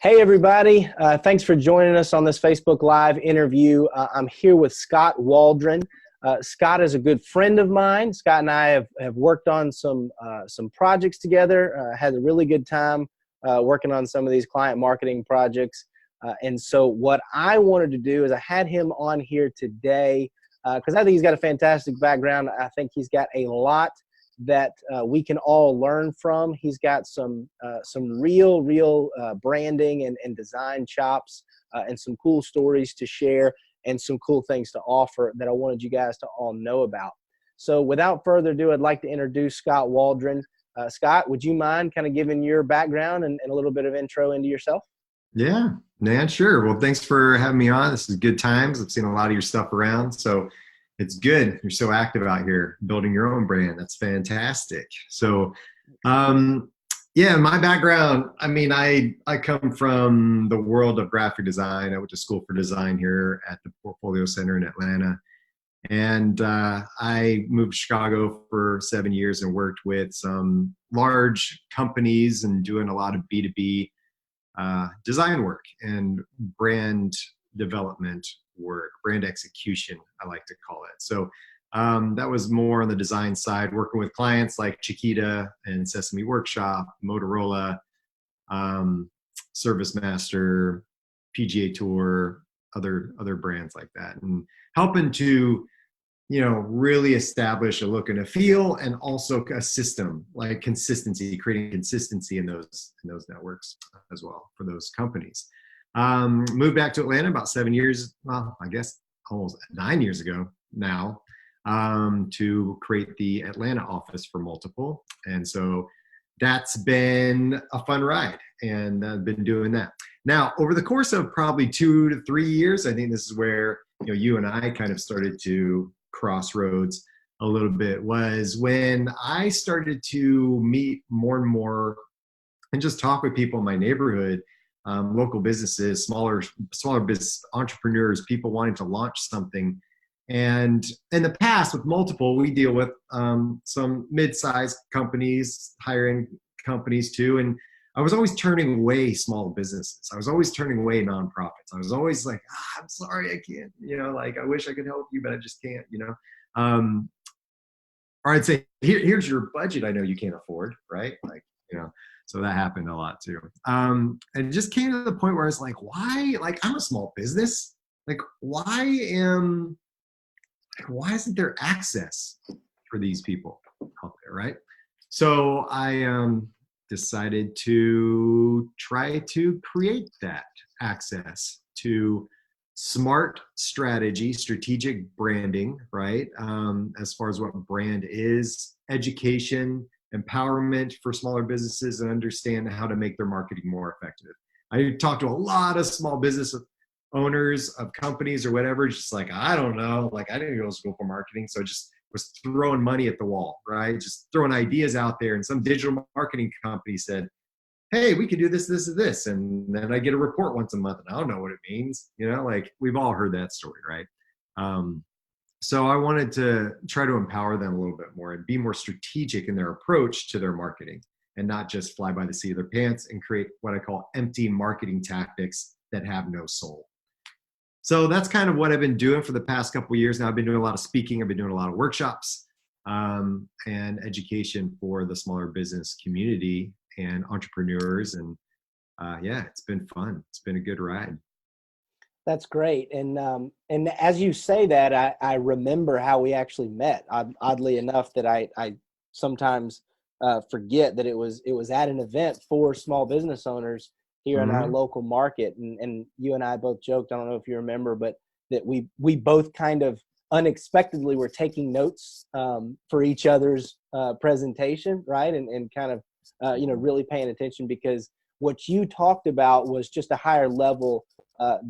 Hey, everybody. Thanks for joining us on this Facebook Live interview. I'm here with Skot Waldron. Skot is a good friend of mine. Skot and I have worked on some projects together, had a really good time working on some of these client marketing projects. And so what I wanted to do is I had him on here today because I think he's got a fantastic background. I think he's got a lot that we can all learn from. He's got some real branding and design chops and some cool stories to share and some cool things to offer that I wanted you guys to all know about. So without further ado, I'd like to introduce Skot Waldron. Skot, would you mind kind of giving your background and a little bit of intro into yourself? Yeah, man, sure. Well, thanks for having me on. This is good times. I've seen a lot of your stuff around, so it's good. You're so active out here building your own brand. That's fantastic. So, yeah, my background, I mean, I come from the world of graphic design. I went to school for design here at the Portfolio Center in Atlanta. And I moved to Chicago for 7 years and worked with some large companies and doing a lot of B2B design work and brand development work, brand execution, I like to call it. So that was more on the design side, working with clients like Chiquita and Sesame Workshop, Motorola, ServiceMaster, PGA Tour, other brands like that, and helping to really establish a look and a feel, and also a system, like consistency, creating consistency in those networks as well for those companies. Moved back to Atlanta about 7 years, well, I guess almost 9 years ago now, to create the Atlanta office for Multiple. And so that's been a fun ride, and I've been doing that. Now, over the course of probably 2 to 3 years, I think this is where you and I kind of started to crossroads a little bit, was when I started to meet more and more and just talk with people in my neighborhood, local businesses, smaller business entrepreneurs, people wanting to launch something. And in the past with Multiple, we deal with some mid-sized companies, higher-end companies too. And I was always turning away small businesses. I was always turning away nonprofits. I was always like, I'm sorry, I can't, like, I wish I could help you, but I just can't, or I'd say, here's your budget I know you can't afford, right? Like, so that happened a lot too. And it just came to the point where I was like, why, like, I'm a small business. Like, why isn't there access for these people out there, right? So I decided to try to create that access to smart strategy, strategic branding, right? As far as what brand is, education, empowerment for smaller businesses, and understand how to make their marketing more effective. I talked to a lot of small business owners of companies or whatever, just like, I don't know, like, I didn't go to school for marketing, so just was throwing money at the wall, right? Just throwing ideas out there. And some digital marketing company said, hey, we could do this, this, and this. And then I get a report once a month, and I don't know what it means. Like, we've all heard that story, right? So I wanted to try to empower them a little bit more and be more strategic in their approach to their marketing, and not just fly by the seat of their pants and create what I call empty marketing tactics that have no soul. So that's kind of what I've been doing for the past couple of years now. I've been doing a lot of speaking. I've been doing a lot of workshops and education for the smaller business community and entrepreneurs. And yeah, it's been fun. It's been a good ride. That's great. And as you say that, I remember how we actually met. Oddly enough, that I sometimes forget that it was at an event for small business owners here in our local market. And you and I both joked, I don't know if you remember, but that we both kind of unexpectedly were taking notes for each other's presentation, right? And kind of, really paying attention, because what you talked about was just a higher level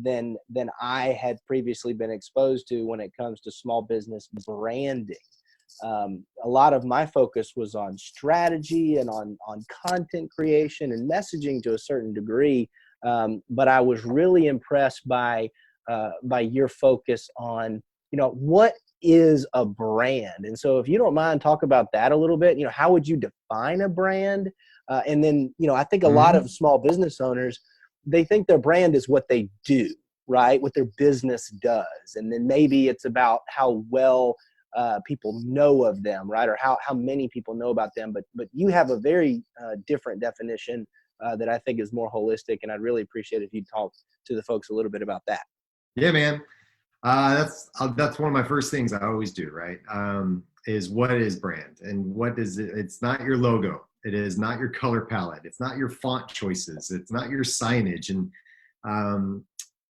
than I had previously been exposed to when it comes to small business branding. A lot of my focus was on strategy and on content creation and messaging to a certain degree, but I was really impressed by your focus on, what is a brand? And so if you don't mind, talk about that a little bit. How would you define a brand? And then, I think a lot of small business owners, they think their brand is what they do, right? What their business does. And then maybe it's about how well people know of them, right? Or how many people know about them. But you have a very different definition that I think is more holistic. And I'd really appreciate if you'd talk to the folks a little bit about that. Yeah, man. That's one of my first things I always do, right? Is what is brand, and what is it? It's not your logo. It is not your color palette. It's not your font choices. It's not your signage. And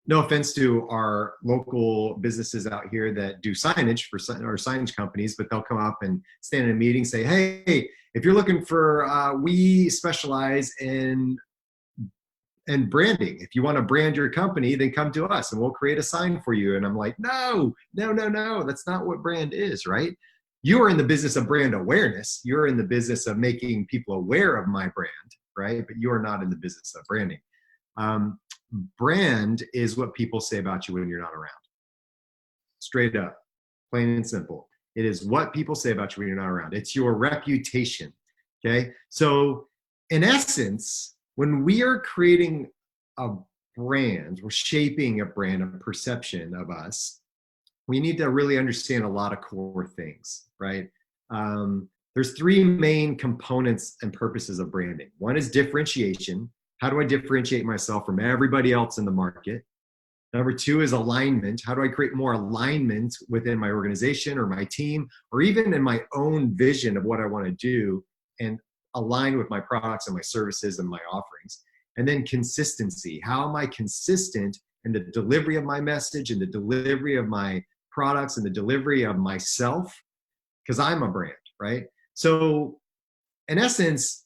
no offense to our local businesses out here that do signage or signage companies, but they'll come up and stand in a meeting, say, "Hey, if you're looking for, we specialize in branding. If you want to brand your company, then come to us and we'll create a sign for you." And I'm like, no, that's not what brand is, right? You are in the business of brand awareness. You're in the business of making people aware of my brand, right? But you are not in the business of branding. Brand is what people say about you when you're not around. Straight up, plain and simple. It is what people say about you when you're not around. It's your reputation, okay? So in essence, when we are creating a brand, we're shaping a brand, a perception of us, we need to really understand a lot of core things, right? There's three main components and purposes of branding. One is differentiation. How do I differentiate myself from everybody else in the market? Number two is alignment. How do I create more alignment within my organization or my team, or even in my own vision of what I want to do, and align with my products and my services and my offerings? And then consistency. How am I consistent in the delivery of my message and the delivery of my products and the delivery of myself? Because I'm a brand, right? So in essence,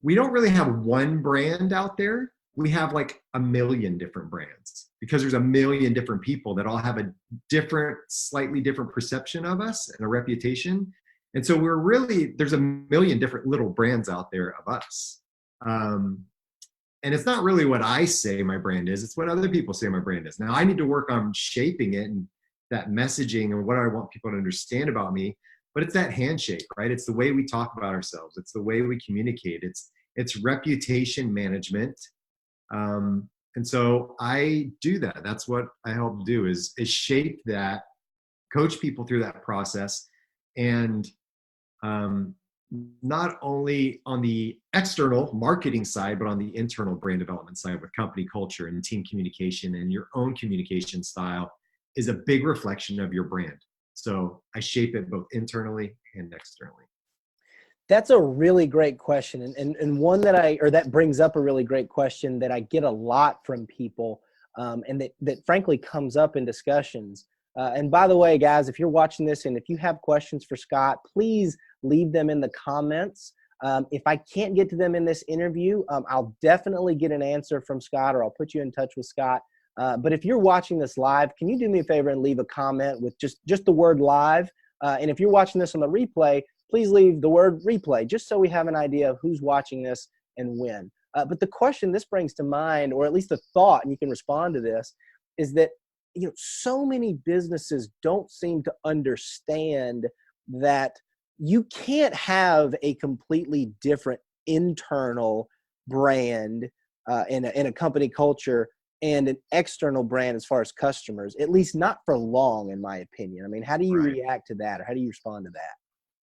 we don't really have one brand out there. We have like a million different brands, because there's a million different people that all have a different, slightly different perception of us and a reputation. And so there's a million different little brands out there of us. And it's not really what I say my brand is, it's what other people say my brand is. Now I need to work on shaping it and that messaging and what I want people to understand about me. But it's that handshake, right? It's the way we talk about ourselves. It's the way we communicate. It's reputation management. And so I do that. That's what I help do is shape that, coach people through that process. And not only on the external marketing side, but on the internal brand development side with company culture and team communication, and your own communication style is a big reflection of your brand. So I shape it both internally and externally. That's a really great question. And one that brings up a really great question that I get a lot from people, and that frankly comes up in discussions. And by the way, guys, if you're watching this and if you have questions for Skot, please leave them in the comments. If I can't get to them in this interview, I'll definitely get an answer from Skot, or I'll put you in touch with Skot. But if you're watching this live, can you do me a favor and leave a comment with just the word live? And if you're watching this on the replay, please leave the word replay, just so we have an idea of who's watching this and when. But the question this brings to mind, or at least a thought, and you can respond to this, is that so many businesses don't seem to understand that you can't have a completely different internal brand in a company culture and an external brand as far as customers, at least not for long, in my opinion. I mean, how do you react to that, or how do you respond to that?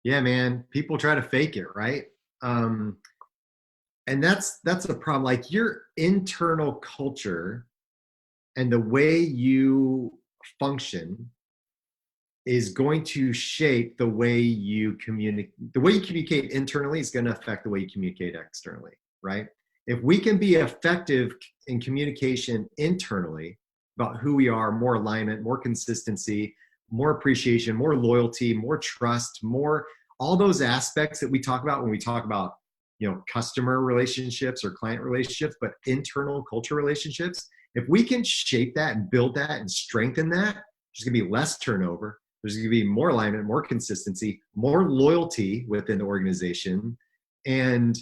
Yeah, man, people try to fake it, right? And that's a problem. Like your internal culture and the way you function is going to shape the way you communicate. The way you communicate internally is going to affect the way you communicate externally, right? If we can be effective in communication internally about who we are, more alignment, more consistency, more appreciation, more loyalty, more trust, more all those aspects that we talk about when we talk about customer relationships or client relationships, but internal culture relationships. If we can shape that and build that and strengthen that, there's going to be less turnover. There's going to be more alignment, more consistency, more loyalty within the organization. And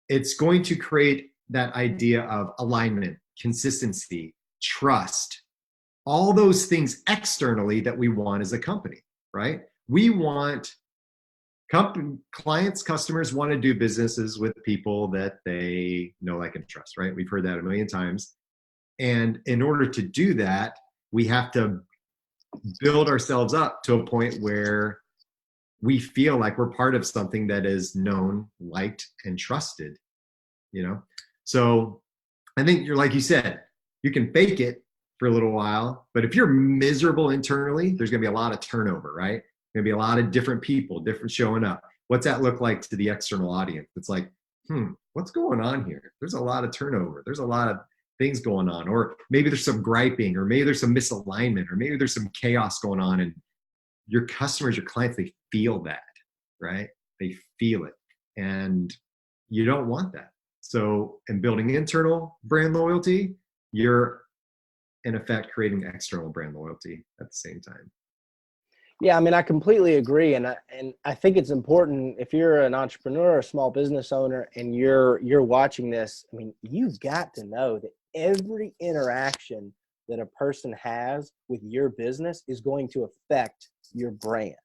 it's going to create that idea of alignment, consistency, trust, all those things externally that we want as a company, right? We want clients, customers want to do businesses with people that they know, like, and trust, right? We've heard that a million times. And in order to do that, we have to build ourselves up to a point where we feel like we're part of something that is known, liked, and trusted, you know? So I think you're, like you said, you can fake it for a little while, but if you're miserable internally, there's going to be a lot of turnover, right? Going to be a lot of different people, different showing up. What's that look like to the external audience? It's like, what's going on here? There's a lot of turnover. There's a lot of things going on, or maybe there's some griping, or maybe there's some misalignment, or maybe there's some chaos going on, and your customers, your clients, they feel that, right? They feel it, and you don't want that. So in building internal brand loyalty, you're in effect creating external brand loyalty at the same time. Yeah, I mean, I completely agree, and I think it's important if you're an entrepreneur or a small business owner and you're watching this. I mean, you've got to know that every interaction that a person has with your business is going to affect your brand,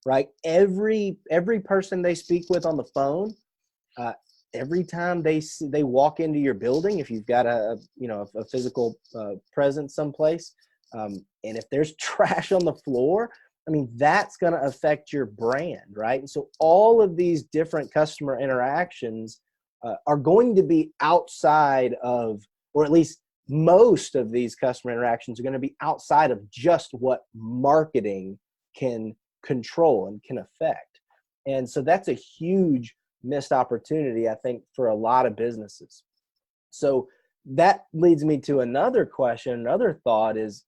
right? Every person they speak with on the phone, every time they walk into your building, if you've got a physical presence someplace, and if there's trash on the floor, I mean, that's going to affect your brand, right? And so all of these different customer interactions are going to be outside of, or at least most of these customer interactions are going to be outside of just what marketing can control and can affect. And so that's a huge missed opportunity, I think, for a lot of businesses. So that leads me to another question, another thought is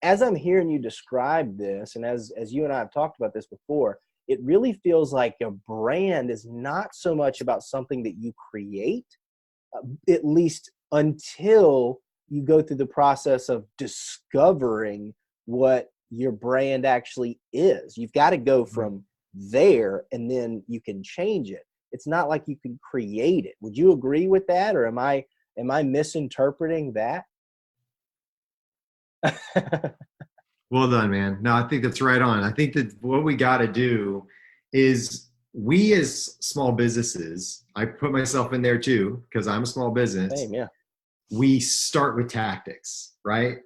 as I'm hearing you describe this, and as you and I have talked about this before, it really feels like a brand is not so much about something that you create, at least until you go through the process of discovering what your brand actually is. You've got to go from there, and then you can change it. It's not like you can create it. Would you agree with that, or am I misinterpreting that? Well done, man. No, I think that's right on. I think that what we got to do is, we as small businesses, I put myself in there too, because I'm a small business. Same, yeah. We start with tactics, right?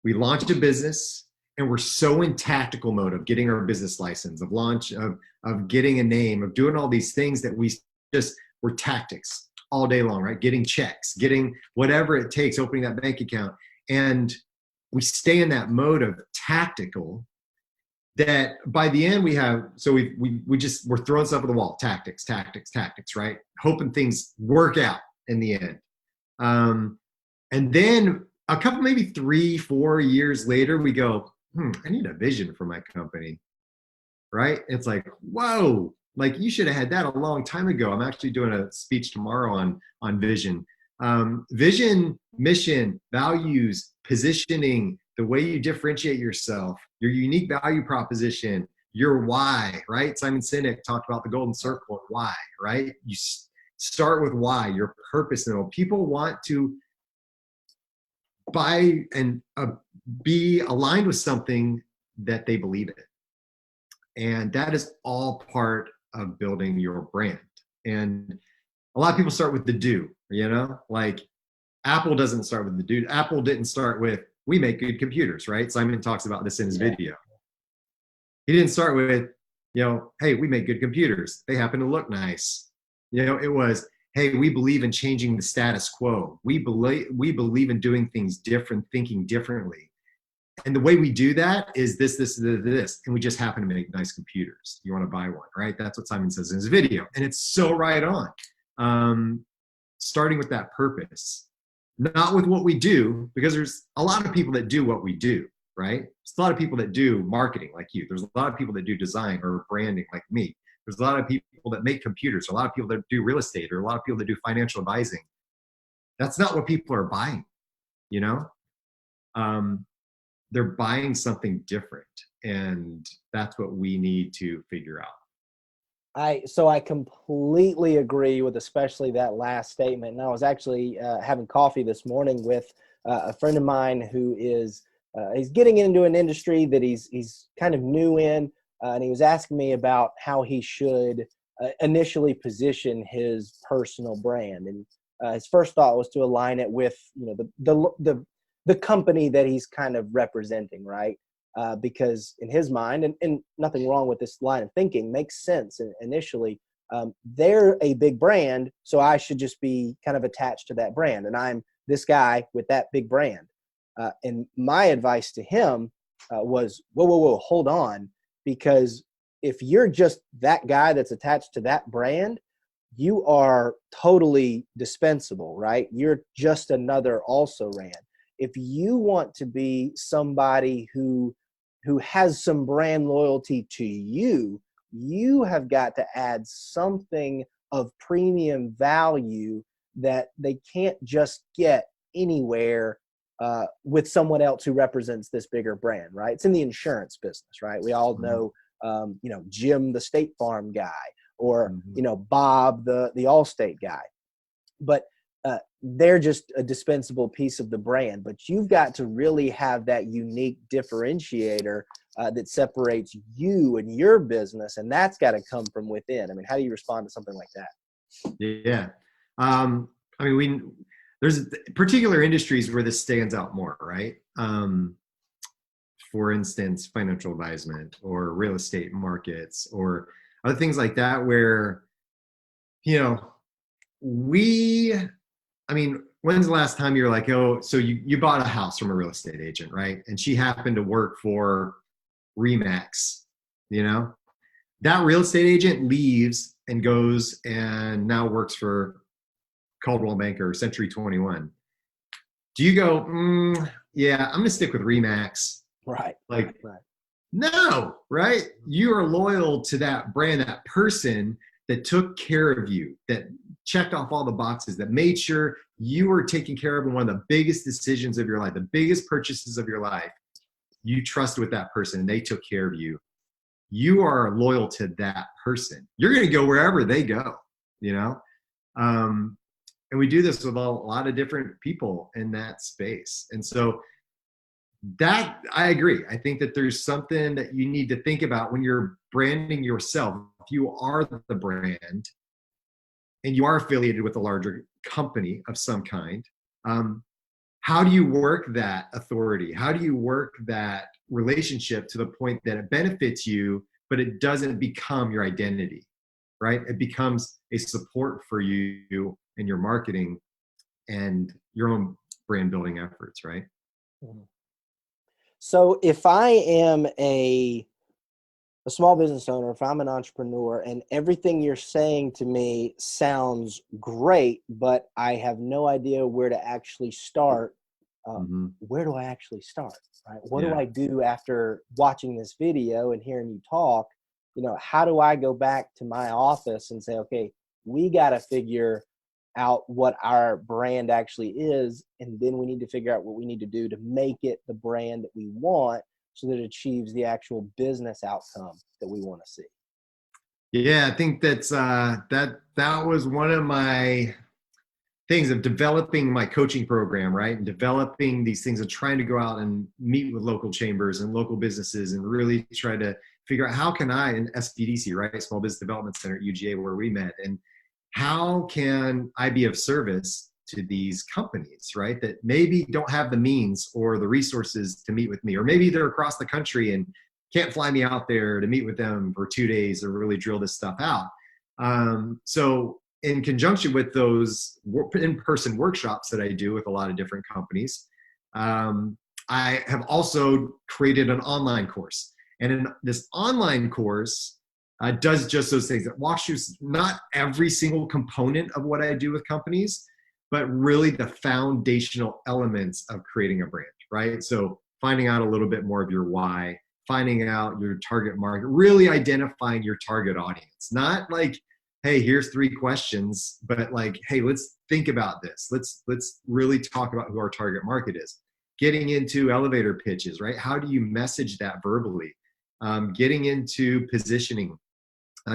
We launched a business and we're so in tactical mode of getting our business license, of launch, of getting a name, of doing all these things that we're tactics all day long, right? Getting checks, getting whatever it takes, opening that bank account. And we stay in that mode of tactical, that by the end we're throwing stuff at the wall, tactics, right? Hoping things work out in the end. And then a couple, maybe 3-4 years later, we go, I need a vision for my company, right? It's like, whoa, like you should have had that a long time ago. I'm actually doing a speech tomorrow on vision. Vision, mission, values, positioning, the way you differentiate yourself, your unique value proposition, your why, right? Simon Sinek talked about the golden circle of why, right? You start with why, your purpose. And people want to buy and be aligned with something that they believe in. And that is all part of building your brand. And a lot of people start with the do, like Apple doesn't start with the do. Apple didn't start with, we make good computers, right? Simon talks about this in his video. He didn't start with, hey, we make good computers. They happen to look nice. It was, hey, we believe in changing the status quo. We believe in doing things different, thinking differently. And the way we do that is this, and we just happen to make nice computers. You want to buy one, right? That's what Simon says in his video. And it's so right on. Starting with that purpose, not with what we do, because there's a lot of people that do what we do, right? There's a lot of people that do marketing like you. There's a lot of people that do design or branding like me. There's a lot of people that make computers, a lot of people that do real estate, or a lot of people that do financial advising. That's not what people are buying, they're buying something different. And that's what we need to figure out. So I completely agree with especially that last statement. And I was actually having coffee this morning with a friend of mine who is he's getting into an industry that he's kind of new in, and he was asking me about how he should initially position his personal brand. And his first thought was to align it with, the company that he's kind of representing, right? Because in his mind, and nothing wrong with this line of thinking, makes sense initially. They're a big brand, so I should just be kind of attached to that brand, and I'm this guy with that big brand. And my advice to him was, whoa, hold on, because if you're just that guy that's attached to that brand, you are totally dispensable, right? You're just another also ran. If you want to be somebody who has some brand loyalty to you, you have got to add something of premium value that they can't just get anywhere with someone else who represents this bigger brand, right? It's in the insurance business, right? We all know, Jim, the State Farm guy, or, Bob, the Allstate guy. But they're just a dispensable piece of the brand. But you've got to really have that unique differentiator that separates you and your business, and that's got to come from within. I mean, how do you respond to something like that? Yeah. There's particular industries where this stands out more, right? For instance, financial advisement or real estate markets or other things like that, where, when's the last time you're like, oh, so you bought a house from a real estate agent, right? And she happened to work for Remax, that real estate agent leaves and goes and now works for Caldwell Banker or Century 21. Do you go, yeah, I'm going to stick with Remax? Right. Like, right. No, right? You are loyal to that brand, that person that took care of you, that checked off all the boxes, that made sure you were taken care of in one of the biggest decisions of your life, the biggest purchases of your life. You trusted with that person and they took care of you. You are loyal to that person. You're going to go wherever they go, and we do this with a lot of different people in that space. And so that, I agree. I think that there's something that you need to think about when you're branding yourself. If you are the brand and you are affiliated with a larger company of some kind, how do you work that authority? How do you work that relationship to the point that it benefits you, but it doesn't become your identity, right? It becomes a support for you in your marketing and your own brand building efforts, right? So if I am a small business owner, if I'm an entrepreneur, and everything you're saying to me sounds great, but I have no idea where to actually start, where do I actually start, right? What do I do after watching this video and hearing you talk? How do I go back to my office and say, okay, we got to figure out what our brand actually is, and then we need to figure out what we need to do to make it the brand that we want so that it achieves the actual business outcome that we want to see. Yeah, I think that's that was one of my things of developing my coaching program, right? And developing these things and trying to go out and meet with local chambers and local businesses and really try to figure out how can I, in SBDC, right? Small Business Development Center at UGA, where we met, and how can I be of service to these companies, right? That maybe don't have the means or the resources to meet with me, or maybe they're across the country and can't fly me out there to meet with them for 2 days or really drill this stuff out. So in conjunction with those in-person workshops that I do with a lot of different companies, I have also created an online course. And in this online course, does just those things. It walks you not every single component of what I do with companies, but really the foundational elements of creating a brand, right? So finding out a little bit more of your why, finding out your target market, really identifying your target audience. Not like, hey, here's 3 questions, but like, hey, let's think about this. Let's really talk about who our target market is. Getting into elevator pitches, right? How do you message that verbally? Getting into positioning,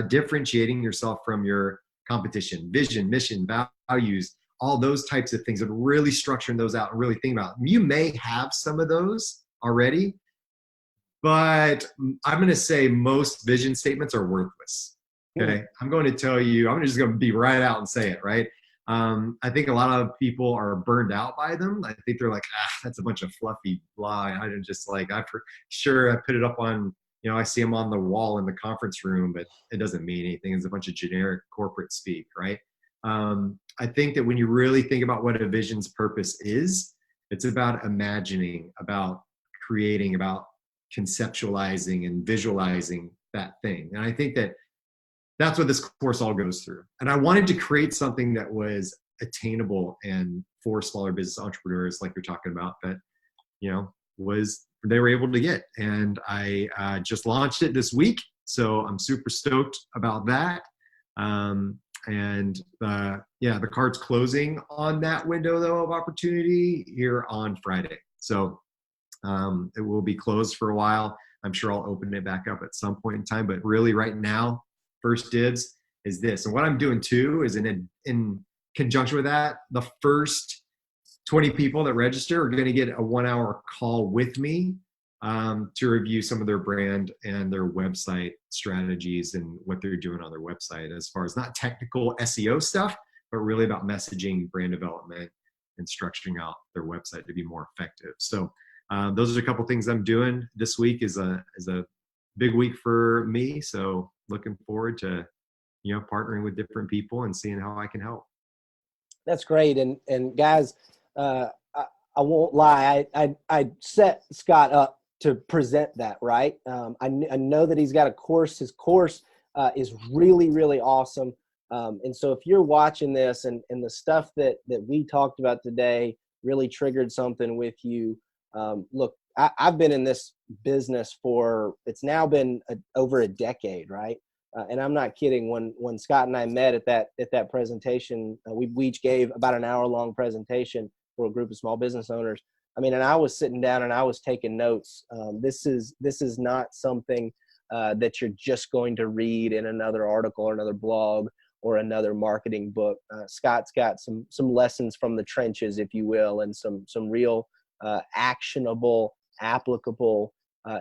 differentiating yourself from your competition, vision, mission, values, all those types of things, and really structuring those out and really thinking about. You may have some of those already. But I'm going to say most vision statements are worthless. Okay. I'm going to tell you, I'm just going to be right out and say it, right? I think a lot of people are burned out by them. I think they're like, that's a bunch of fluffy blah. I didn't just like, sure, I put it up on, I see them on the wall in the conference room, but it doesn't mean anything. It's a bunch of generic corporate speak, right? I think that when you really think about what a vision's purpose is, it's about imagining, about creating, about conceptualizing and visualizing that thing. And I think that that's what this course all goes through. And I wanted to create something that was attainable and for smaller business entrepreneurs, like you're talking about, that, they were able to get. And I just launched it this week. So I'm super stoked about that. The card's closing on that window though of opportunity here on Friday. So it will be closed for a while. I'm sure I'll open it back up at some point in time, but really right now, first dibs is this. And what I'm doing too is in conjunction with that, the first 20 people that register are going to get a 1-hour call with me to review some of their brand and their website strategies and what they're doing on their website as far as not technical SEO stuff, but really about messaging, brand development, and structuring out their website to be more effective. So those are a couple things I'm doing. This week is a big week for me. So looking forward to, partnering with different people and seeing how I can help. That's great. And guys, I won't lie. I set Skot up to present that, right? I know that he's got a course. His course is really, really awesome. And so if you're watching this and the stuff that we talked about today really triggered something with you, look, I've been in this business it's now been over a decade, right? And I'm not kidding. When Skot and I met at that presentation, we each gave about an hour-long presentation for a group of small business owners. I mean, and I was sitting down and I was taking notes. This is not something that you're just going to read in another article or another blog or another marketing book. Scott's got some lessons from the trenches, if you will, and some real actionable, applicable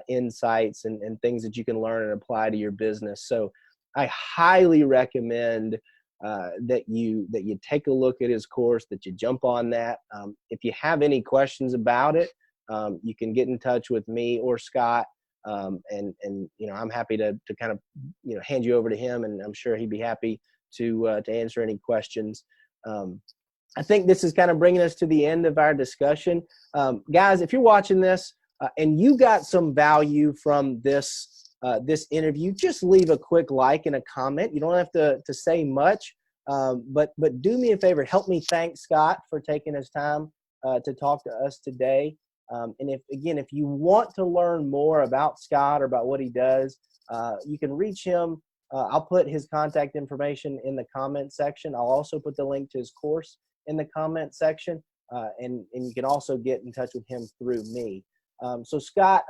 insights and things that you can learn and apply to your business. So I highly recommend that you take a look at his course, that you jump on that. If you have any questions about it, you can get in touch with me or Skot. And I'm happy to kind of, hand you over to him, and I'm sure he'd be happy to answer any questions. I think this is kind of bringing us to the end of our discussion. Guys, if you're watching this and you got some value from this interview, just leave a quick like and a comment. You don't have to say much, but do me a favor. Help me thank Skot for taking his time to talk to us today. And if you want to learn more about Skot or about what he does, you can reach him. I'll put his contact information in the comment section. I'll also put the link to his course in the comment section, and you can also get in touch with him through me. So Skot,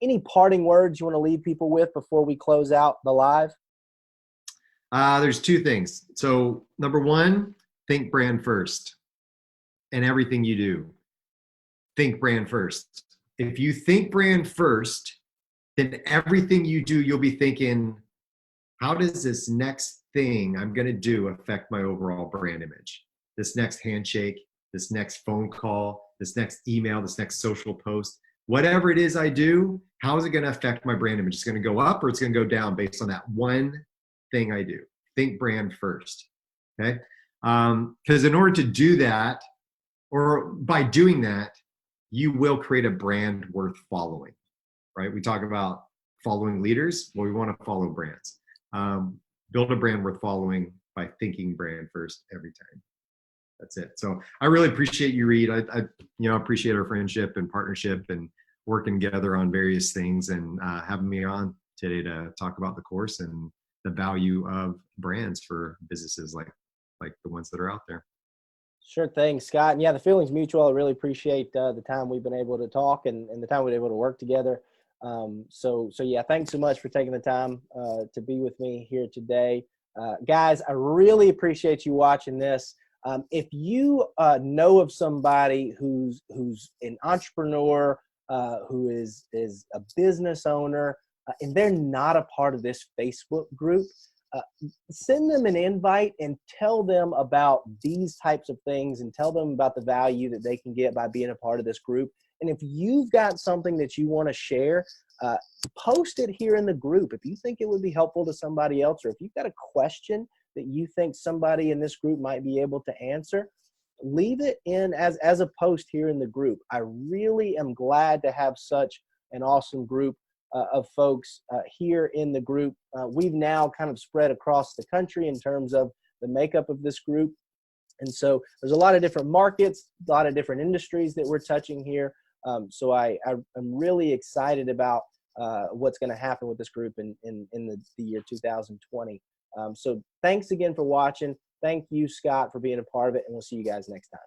any parting words you want to leave people with before we close out the live? There's two things. So number one, think brand first in everything you do. Think brand first. If you think brand first, then everything you do, you'll be thinking, how does this next thing I'm going to do affect my overall brand image? This next handshake, this next phone call, this next email, this next social post, whatever it is I do, how is it going to affect my brand image? It's going to go up or it's going to go down based on that one thing I do. Think brand first. Okay. Because in order to do that, or by doing that, you will create a brand worth following, right? We talk about following leaders. Well, we want to follow brands. Build a brand worth following by thinking brand first every time. That's it. So I really appreciate you, Reed. I appreciate our friendship and partnership and working together on various things, and having me on today to talk about the course and the value of brands for businesses like the ones that are out there. Sure thing, Skot. And yeah, the feeling's mutual. I really appreciate the time we've been able to talk and the time we've been able to work together. So yeah, thanks so much for taking the time to be with me here today. Guys, I really appreciate you watching this. If you know of somebody who's an entrepreneur who is a business owner, and they're not a part of this Facebook group, send them an invite and tell them about these types of things and tell them about the value that they can get by being a part of this group. And if you've got something that you want to share, post it here in the group. If you think it would be helpful to somebody else, or if you've got a question that you think somebody in this group might be able to answer, leave it in as a post here in the group. I really am glad to have such an awesome group of folks here in the group. We've now kind of spread across the country in terms of the makeup of this group. And so there's a lot of different markets, a lot of different industries that we're touching here. So I'm really excited about what's going to happen with this group in the year 2020. So thanks again for watching. Thank you, Skot, for being a part of it, and we'll see you guys next time.